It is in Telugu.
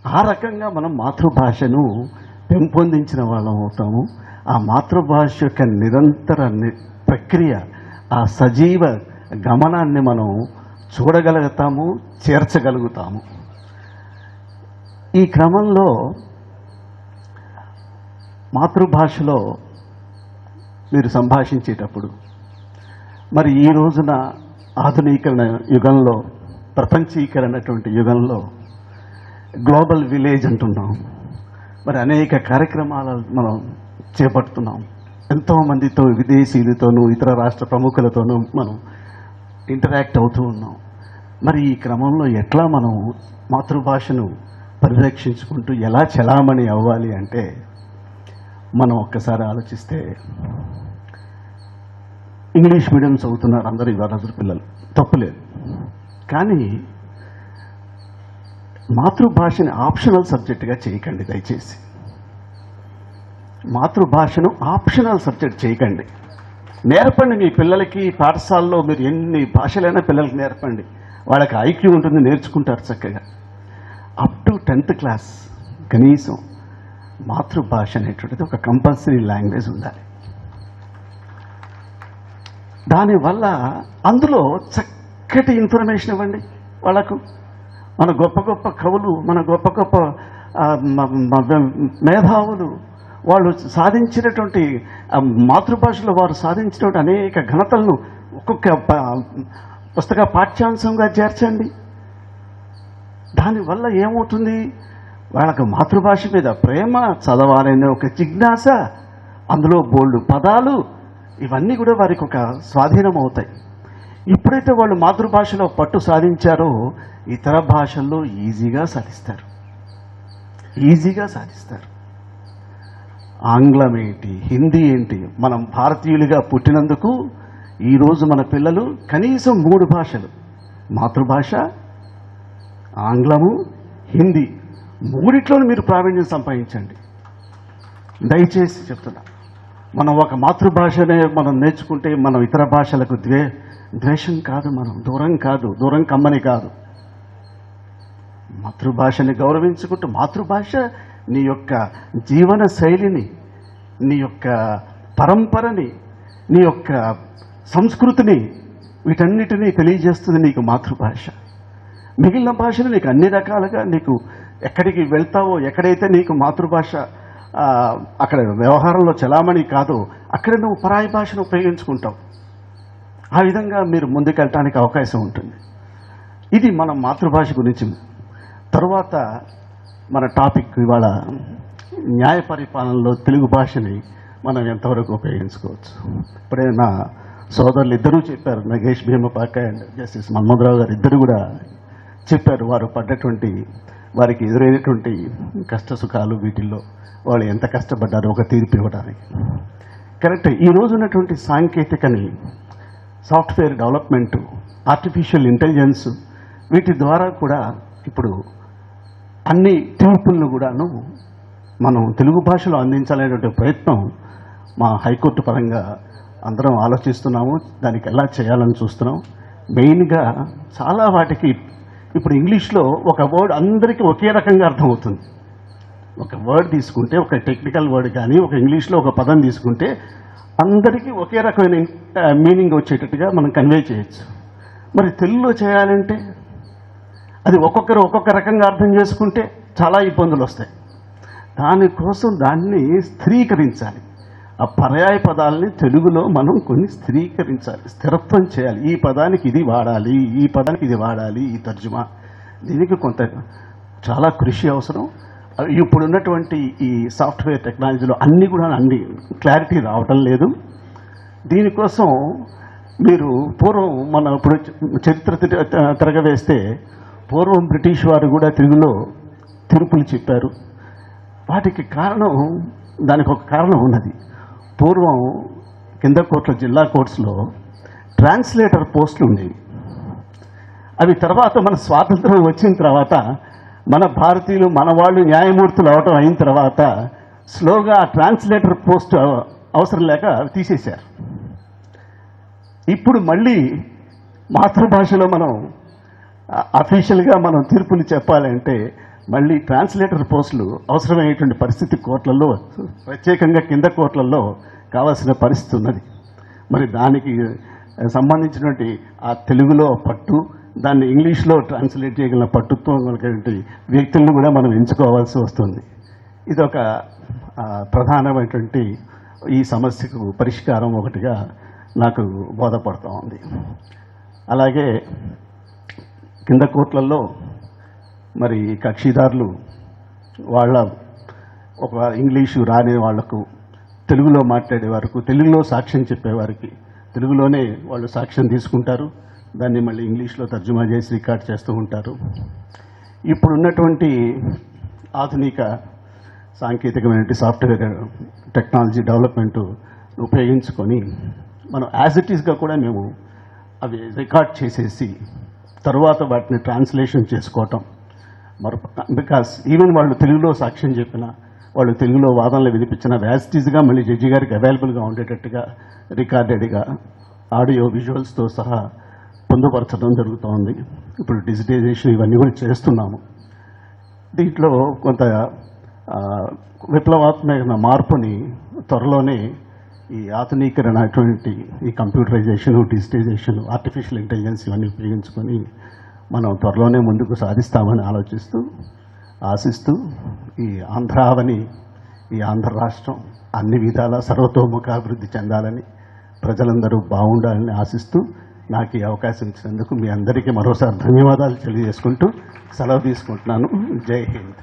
ఆ రకంగా మనం మాతృభాషను పెంపొందించిన వాళ్ళం అవుతాము. ఆ మాతృభాష యొక్క నిరంతర ప్రక్రియ, ఆ సజీవ గమనాన్ని మనం చూడగలుగుతాము, చేర్చగలుగుతాము. ఈ క్రమంలో మాతృభాషలో మీరు సంభాషించేటప్పుడు మరి ఈ రోజున ఆధునీకరణ యుగంలో, ప్రపంచీకరణటువంటి యుగంలో గ్లోబల్ విలేజ్ అంటున్నాం. మరి అనేక కార్యక్రమాలు మనం చేపడుతున్నాం. ఎంతోమందితో, విదేశీయులతోనూ ఇతర రాష్ట్ర ప్రముఖులతోనూ మనం ఇంటరాక్ట్ అవుతూ ఉన్నాం. మరి ఈ క్రమంలో ఎట్లా మనం మాతృభాషను పరిరక్షించుకుంటూ ఎలా చలామణి అవ్వాలి అంటే, మనం ఒక్కసారి ఆలోచిస్తే ఇంగ్లీష్ మీడియం చదువుతున్నారు అందరూ ఇవాళ పిల్లలు, తప్పులేదు. కానీ మాతృభాషని ఆప్షనల్ సబ్జెక్టుగా చేయకండి దయచేసి. మాతృభాషను ఆప్షనల్ సబ్జెక్ట్ చేయకండి. నేర్పండి మీ పిల్లలకి. పాఠశాలలో మీరు ఎన్ని భాషలైనా పిల్లలకి నేర్పండి. వాళ్ళకి ఐక్యూ ఉంటుంది, నేర్చుకుంటారు చక్కగా. అప్ టు 10th క్లాస్ కనీసం మాతృభాష అనేటువంటిది ఒక కంపల్సరీ లాంగ్వేజ్ ఉండాలి. దానివల్ల అందులో చక్కటి ఇన్ఫర్మేషన్ ఇవ్వండి వాళ్ళకు. మన గొప్ప గొప్ప కవులు, మన గొప్ప గొప్ప మేధావులు, వాళ్ళు సాధించినటువంటి మాతృభాషలో వారు సాధించినటువంటి అనేక ఘనతలను ఒక్కొక్క పుస్తక పాఠ్యాంశంగా చేర్చండి. దానివల్ల ఏమవుతుంది, వాళ్ళకు మాతృభాష మీద ప్రేమ, చదవాలనే ఒక జిజ్ఞాస, అందులో బోల్డు పదాలు, ఇవన్నీ కూడా వారికి ఒక స్వాధీనం అవుతాయి. ఎప్పుడైతే వాళ్ళు మాతృభాషలో పట్టు సాధించారో ఇతర భాషల్లో ఈజీగా సాధిస్తారు. ఆంగ్లం ఏంటి, హిందీ ఏంటి, మనం భారతీయులుగా పుట్టినందుకు ఈరోజు మన పిల్లలు కనీసం 3 భాషలు, మాతృభాష, ఆంగ్లము, హిందీ, 3 మీరు ప్రావీణ్యం సంపాదించండి దయచేసి చెప్తున్నా. మనం ఒక మాతృభాషనే మనం నేర్చుకుంటే మనం ఇతర భాషలకు ద్వేషం కాదు, మనం దూరం కమ్మని కాదు. మాతృభాషని గౌరవించుకుంటూ, మాతృభాష నీ యొక్క జీవన శైలిని, నీ యొక్క పరంపరని, నీ యొక్క సంస్కృతిని, వీటన్నిటినీ తెలియజేస్తుంది నీకు మాతృభాష. మిగిలిన భాషలు నీకు అన్ని రకాలుగా, నీకు ఎక్కడికి వెళ్తావో, ఎక్కడైతే నీకు మాతృభాష అక్కడ వ్యవహారంలో చలామణి కాదో అక్కడ నువ్వు పరాయి భాషను ఉపయోగించుకుంటావు. ఆ విధంగా మీరు ముందుకెళ్ళటానికి అవకాశం ఉంటుంది. ఇది మనం మాతృభాష గురించి. తరువాత మన టాపిక్ ఇవాళ న్యాయ పరిపాలనలో తెలుగు భాషని మనం ఎంతవరకు ఉపయోగించుకోవచ్చు. ఇప్పుడే నా సోదరులు ఇద్దరూ చెప్పారు, నగేష్ భీమపాక అండ్ జస్టిస్ మన్మోహన్రావు గారు ఇద్దరు కూడా చెప్పారు వారు పడ్డటువంటి, వారికి ఎదురైనటువంటి కష్ట సుఖాలు, వీటిల్లో వాళ్ళు ఎంత కష్టపడ్డారో ఒక తీర్పు ఇవ్వడానికి. కరెక్ట్. ఈరోజు ఉన్నటువంటి సాంకేతికని, సాఫ్ట్వేర్ డెవలప్మెంట్, ఆర్టిఫిషియల్ ఇంటెలిజెన్స్, వీటి ద్వారా కూడా ఇప్పుడు అన్ని తీర్పులను కూడాను మనం తెలుగు భాషలో అందించాలనేటువంటి ప్రయత్నం మా హైకోర్టు పరంగా అందరం ఆలోచిస్తున్నాము. దానికి ఎలా చేయాలని చూస్తున్నాం. మెయిన్గా చాలా వాటికి ఇప్పుడు ఇంగ్లీష్లో ఒక వర్డ్ అందరికీ ఒకే రకంగా అర్థమవుతుంది. ఒక వర్డ్ తీసుకుంటే, ఒక టెక్నికల్ వర్డ్ కానీ ఒక ఇంగ్లీష్లో ఒక పదం తీసుకుంటే అందరికీ ఒకే రకమైన మీనింగ్ వచ్చేటట్టుగా మనం కన్వే చేయొచ్చు. మరి తెలుగులో చేయాలంటే అది ఒక్కొక్కరు ఒక్కొక్క రకంగా అర్థం చేసుకుంటే చాలా ఇబ్బందులు వస్తాయి. దానికోసం దాన్ని స్థిరీకరించాలి. ఆ పర్యాయ పదాలని తెలుగులో మనం కొన్ని స్థిరీకరించాలి, స్థిరత్వం చేయాలి. ఈ పదానికి ఇది వాడాలి, ఈ పదానికి ఇది వాడాలి, ఈ తర్జుమా. దీనికి కొంత చాలా కృషి అవసరం. ఇప్పుడున్నటువంటి ఈ సాఫ్ట్వేర్ టెక్నాలజీలో అన్ని క్లారిటీ రావటం లేదు. దీనికోసం మీరు పూర్వం మనం ఇప్పుడు చరిత్ర తిరగవేస్తే పూర్వం బ్రిటిష్ వారు కూడా తెలుగులో తీర్పులు చెప్పారు. వాటికి కారణం, దానికి ఒక కారణం ఉన్నది. పూర్వం కింద కోర్టుల, జిల్లా కోర్ట్స్లో ట్రాన్స్లేటర్ పోస్టులు ఉండేవి. అవి తర్వాత మన స్వాతంత్రం వచ్చిన తర్వాత మన భారతీయులు, మన వాళ్ళు న్యాయమూర్తులు అవటం అయిన తర్వాత స్లోగా ఆ ట్రాన్స్లేటర్ పోస్ట్ అవసరం లేక తీసేశారు. ఇప్పుడు మళ్ళీ మాతృభాషలో మనం అఫీషియల్గా మనం తీర్పులు చెప్పాలంటే మళ్ళీ ట్రాన్స్లేటర్ పోస్టులు అవసరమయ్యేటువంటి పరిస్థితి కోర్టులలో, ప్రత్యేకంగా కింద కోర్టులలో కావాల్సిన పరిస్థితి ఉన్నది. మరి దానికి సంబంధించినటువంటి ఆ తెలుగులో పట్టు, దాన్ని ఇంగ్లీష్లో ట్రాన్స్లేట్ చేయగల పట్టుత్వం కలిగినటువంటి వ్యక్తులను కూడా మనం ఎంచుకోవాల్సి వస్తుంది. ఇది ఒక ప్రధానమైనటువంటి ఈ సమస్యకు పరిష్కారం ఒకటిగా నాకు బోధపడుతూ ఉంది. అలాగే కింద కోర్టులలో మరి కక్షిదారులు వాళ్ళ ఒక ఇంగ్లీషు రాని వాళ్లకు తెలుగులో మాట్లాడే వరకు, తెలుగులో సాక్ష్యం చెప్పేవారికి తెలుగులోనే వాళ్ళు సాక్ష్యం తీసుకుంటారు, దాన్ని మళ్ళీ ఇంగ్లీష్లో తర్జుమా చేసి రికార్డ్ చేస్తూ ఉంటారు. ఇప్పుడున్నటువంటి ఆధునిక సాంకేతికమైన సాఫ్ట్వేర్ టెక్నాలజీ డెవలప్మెంట్ ఉపయోగించుకొని మనం యాజ్ ఇట్ ఈస్గా కూడా మేము అవి రికార్డ్ చేసేసి తర్వాత వాటిని ట్రాన్స్లేషన్ చేసుకోవటం. బికాస్ ఈవెన్ వాళ్ళు తెలుగులో సాక్ష్యం చెప్పినా, వాళ్ళు తెలుగులో వాదనలు వినిపించిన యాజ్ ఇట్ ఈస్గా మళ్ళీ జడ్జి గారికి అవైలబుల్గా ఉండేటట్టుగా రికార్డెడ్గా ఆడియో విజువల్స్తో సహా పొందుపరచడం జరుగుతోంది. ఇప్పుడు డిజిటైజేషన్ ఇవన్నీ కూడా చేస్తున్నాము. దీంట్లో కొంత విప్లవాత్మక మార్పుని త్వరలోనే ఈ ఆధునీకరణ అటువంటి ఈ కంప్యూటరైజేషన్, డిజిటైజేషన్, ఆర్టిఫిషియల్ ఇంటెలిజెన్స్ ఇవన్నీ ఉపయోగించుకొని మనం త్వరలోనే ముందుకు సాధిస్తామని ఆశిస్తూ ఈ ఆంధ్రావని, ఈ ఆంధ్ర రాష్ట్రం అన్ని విధాల సర్వతోముఖాభివృద్ధి చెందాలని, ప్రజలందరూ బాగుండాలని ఆశిస్తూ నాకు ఈ అవకాశం ఇచ్చినందుకు మీ అందరికీ మరోసారి ధన్యవాదాలు తెలియజేసుకుంటూ సెలవు తీసుకుంటున్నాను. జై హింద్.